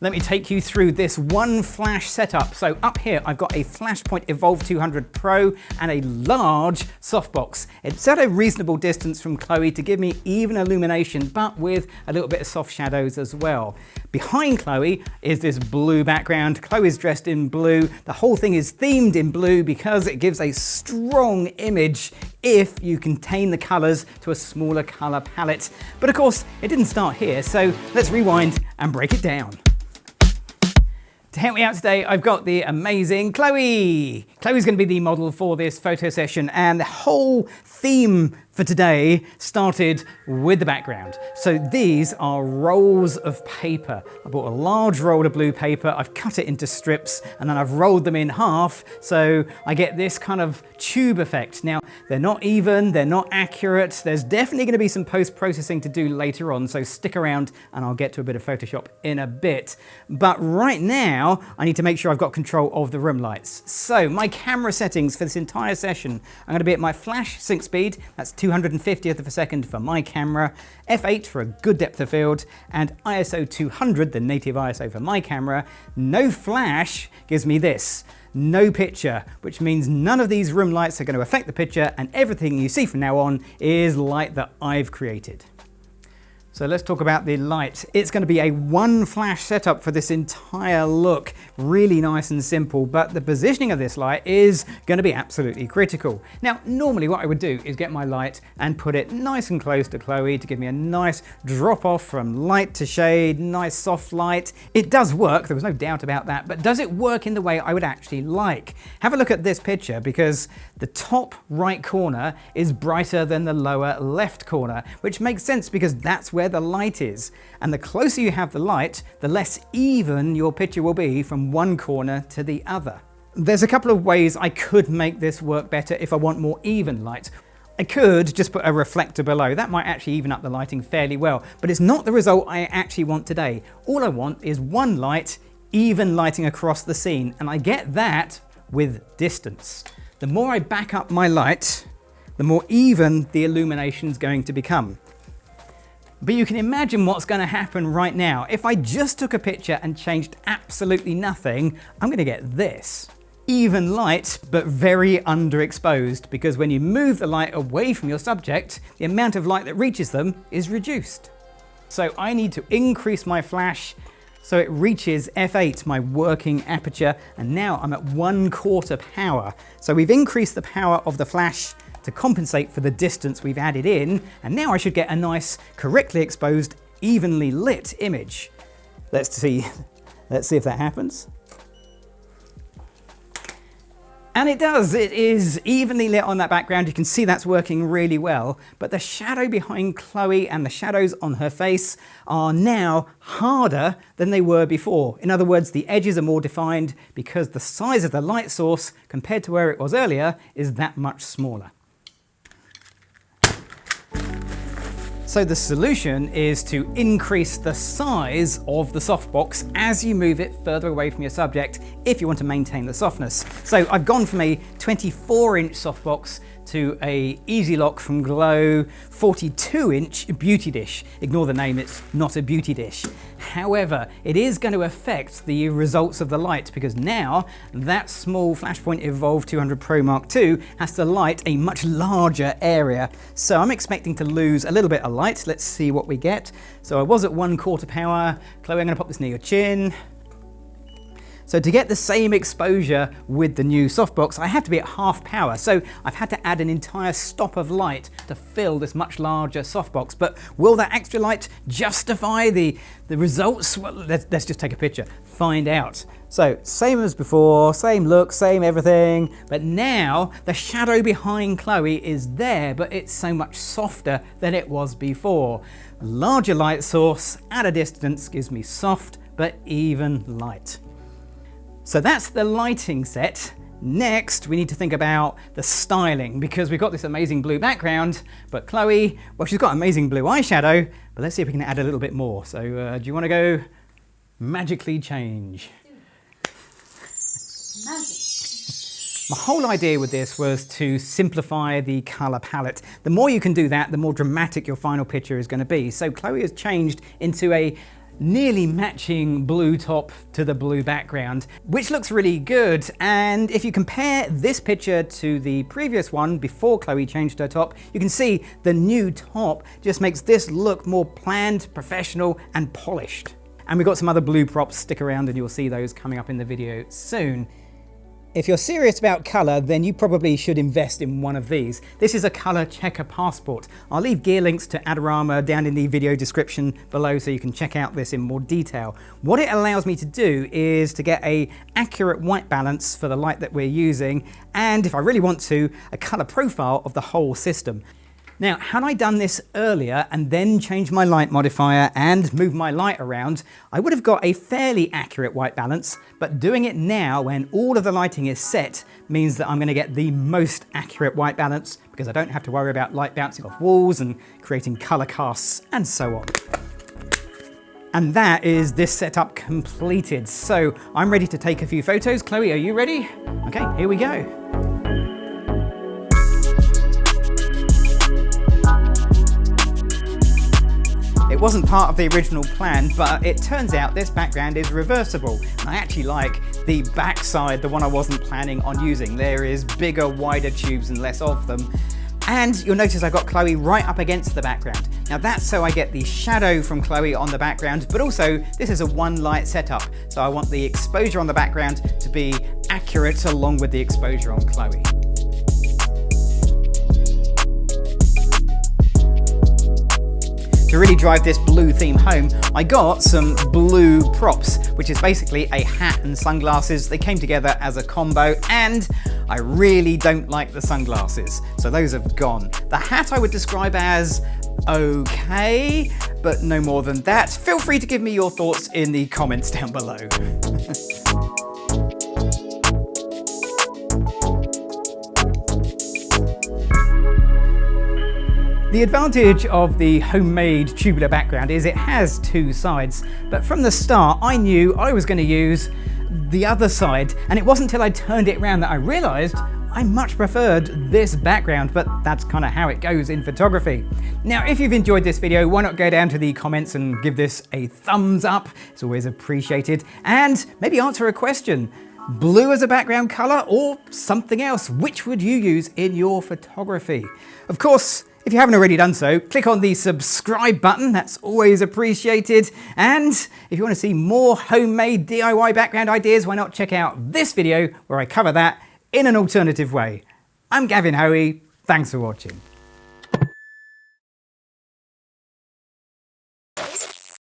Let me take you through this one flash setup. So up here, I've got a Flashpoint Evolve 200 Pro and a large softbox. It's at a reasonable distance from Chloe to give me even illumination, but with a little bit of soft shadows as well. Behind Chloe is this blue background. Chloe's dressed in blue. The whole thing is themed in blue because it gives a strong image if you contain the colors to a smaller color palette. But of course, it didn't start here, so let's rewind and break it down. To help me out today, I've got the amazing Chloe. Chloe's going to be the model for this photo session, and the whole theme for today started with the background. So these are rolls of paper. I bought a large roll of blue paper, I've cut it into strips, and then I've rolled them in half, so I get this kind of tube effect. Now, they're not even, they're not accurate, there's definitely going to be some post-processing to do later on, so stick around and I'll get to a bit of Photoshop in a bit. But right now, I need to make sure I've got control of the room lights. So my camera settings for this entire session, I'm going to be at my flash sync speed, that's 250th of a second for my camera, f8 for a good depth of field, and ISO 200, the native ISO for my camera. No flash gives me this, no picture, which means none of these room lights are going to affect the picture, and everything you see from now on is light that I've created. So let's talk about the light. It's going to be a one flash setup for this entire look. Really nice and simple, but the positioning of this light is going to be absolutely critical. Now, normally what I would do is get my light and put it nice and close to Chloe to give me a nice drop off from light to shade, nice soft light. It does work, there was no doubt about that, but does it work in the way I would actually like? Have a look at this picture, because the top right corner is brighter than the lower left corner, which makes sense because that's where the light is. And the closer you have the light, the less even your picture will be from one corner to the other. There's a couple of ways I could make this work better if I want more even light. I could just put a reflector below. That might actually even up the lighting fairly well, but it's not the result I actually want today. All I want is one light, even lighting across the scene, and I get that with distance. The more I back up my light, the more even the illumination's going to become. But you can imagine what's going to happen right now. If I just took a picture and changed absolutely nothing, I'm going to get this. Even light, but very underexposed, because when you move the light away from your subject, the amount of light that reaches them is reduced. So I need to increase my flash so it reaches f8, my working aperture, and now I'm at 1/4 power. So we've increased the power of the flash to compensate for the distance we've added in, and now I should get a nice, correctly exposed, evenly lit image. Let's see if that happens. And it does, it is evenly lit on that background. You can see that's working really well, but the shadow behind Chloe and the shadows on her face are now harder than they were before. In other words, the edges are more defined because the size of the light source compared to where it was earlier is that much smaller. So the solution is to increase the size of the softbox as you move it further away from your subject if you want to maintain the softness. So I've gone from a 24-inch softbox to a Easy Lock from Glow 42-inch beauty dish. Ignore the name, it's not a beauty dish. However, it is going to affect the results of the light, because now that small Flashpoint Evolve 200 Pro Mark II has to light a much larger area. So I'm expecting to lose a little bit of light. Let's see what we get. So I was at 1/4 power. Chloe, I'm going to pop this near your chin. So to get the same exposure with the new softbox, I have to be at half power. So I've had to add an entire stop of light to fill this much larger softbox. But will that extra light justify the results? Well, let's just take a picture, find out. So same as before, same look, same everything. But now the shadow behind Chloe is there, but it's so much softer than it was before. Larger light source at a distance gives me soft but even light. So that's the lighting set. Next, we need to think about the styling, because we've got this amazing blue background, but Chloe, well, she's got amazing blue eyeshadow, but let's see if we can add a little bit more. So do you want to go magically change? Magic. My whole idea with this was to simplify the color palette. The more you can do that, the more dramatic your final picture is going to be. So Chloe has changed into a nearly matching blue top to the blue background, which looks really good. And if you compare this picture to the previous one before Chloe changed her top, you can see the new top just makes this look more planned, professional, and polished. And we've got some other blue props. Stick around and you'll see those coming up in the video soon. If you're serious about colour, then you probably should invest in one of these. This is a Colorchecker passport. I'll leave gear links to Adorama down in the video description below so you can check out this in more detail. What it allows me to do is to get an accurate white balance for the light that we're using, and if I really want to, a colour profile of the whole system. Now, had I done this earlier and then changed my light modifier and moved my light around, I would have got a fairly accurate white balance, but doing it now when all of the lighting is set means that I'm going to get the most accurate white balance because I don't have to worry about light bouncing off walls and creating colour casts and so on. And that is this setup completed. So I'm ready to take a few photos. Chloe, are you ready? Okay, here we go. It wasn't part of the original plan, but it turns out this background is reversible. And I actually like the backside, the one I wasn't planning on using. There is bigger, wider tubes and less of them. And you'll notice I got Chloe right up against the background. Now that's so I get the shadow from Chloe on the background, but also this is a one light setup. So I want the exposure on the background to be accurate along with the exposure on Chloe. To really drive this blue theme home, I got some blue props, which is basically a hat and sunglasses. They came together as a combo, and I really don't like the sunglasses, so those have gone. The hat I would describe as okay, but no more than that. Feel free to give me your thoughts in the comments down below. The advantage of the homemade tubular background is it has two sides, but from the start I knew I was going to use the other side, and it wasn't until I turned it around that I realised I much preferred this background, but that's kind of how it goes in photography. Now, if you've enjoyed this video, why not go down to the comments and give this a thumbs up? It's always appreciated, and maybe answer a question. Blue as a background colour or something else? Which would you use in your photography? Of course, if you haven't already done so, click on the subscribe button, that's always appreciated. And if you want to see more homemade DIY background ideas, why not check out this video where I cover that in an alternative way. I'm Gavin Hoey, thanks for watching.